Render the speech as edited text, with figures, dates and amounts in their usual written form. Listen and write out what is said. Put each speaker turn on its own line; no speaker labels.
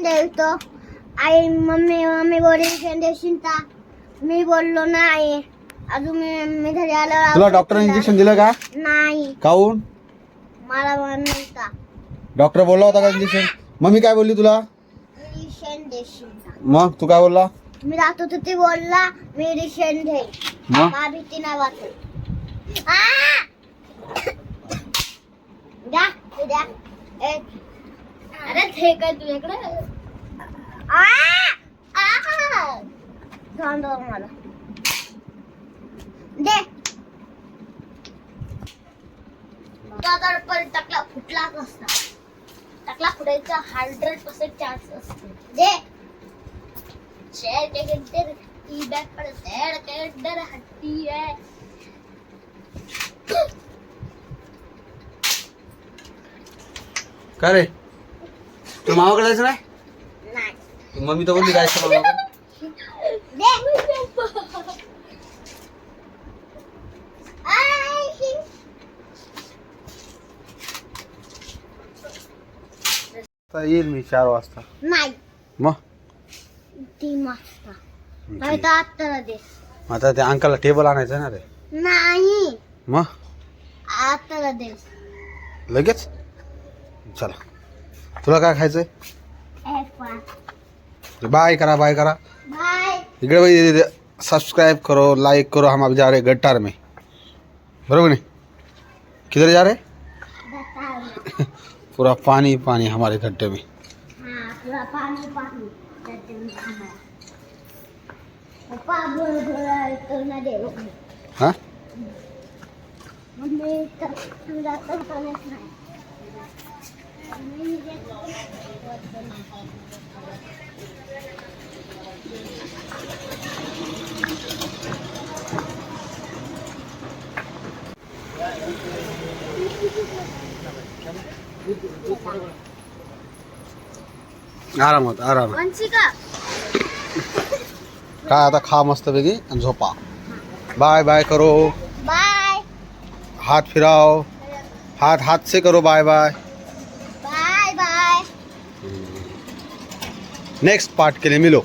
Injection द्यायचो. आई mummy बोलली injection देशील का? मी बोललो नाही. अजून मी घरी आल्यावर
तुला डॉक्टरने इंजेक्शन दिलं का?
नाही,
काऊन?
मला म्हणता
डॉक्टर बोलला होता का इंजेक्शन? मम्मी काय बोलली तुला?
इंजेक्शन देशील का?
मग तू काय बोलला?
मी जात होतो ते बोलला मी इंजेक्शन घेईल.
मग
मला भीती नाही वाटत. द्या द्या. अरे हे काय तुझ्याकडे? मला दे. दादा पण टाकला फुटला असता. टाकला फुटायचा 100% चान्स असतो. दे. शेर के गिद्दर टी बॅग पर शेर के गिद्दर हट्टी है.
काय रे तू मामाकडे जायचं नाही?
नाही.
मम्मी तर बोलली जायचं मामाकडे. आता येईल मी 4 वाजता.
नाही.
मग
3 वाजता. नाही तर आता दे.
आता त्या अंकलला टेबल आणायचं ना रे.
नाही.
मग
आता दे.
लगेच चला. तुला काय खायचंय? बाय करा बाय करा.
बाय.
इकडे सब्सक्राइब करो लाइक करो. हम अभी जा रहे गट्टार में. बरोबर नहीं? किधर जा रहे? पूरा पानी पानी हमारे गड्ढे में.
हाँ, पूरा पानी पानी गड्ढे में हमारा. पापा बोल तो ना दे.
हाँ
मम्मी तू जाता पाण्यात नाही.
आरामात आरामात.
वंशिका
काय आता खा मस्तपैकी आणि झोपा. बाय बाय करो.
बाय
हाथ फिराओ. हाथ से करो bye bye.
Bye bye.
Next part के लिए मिलो.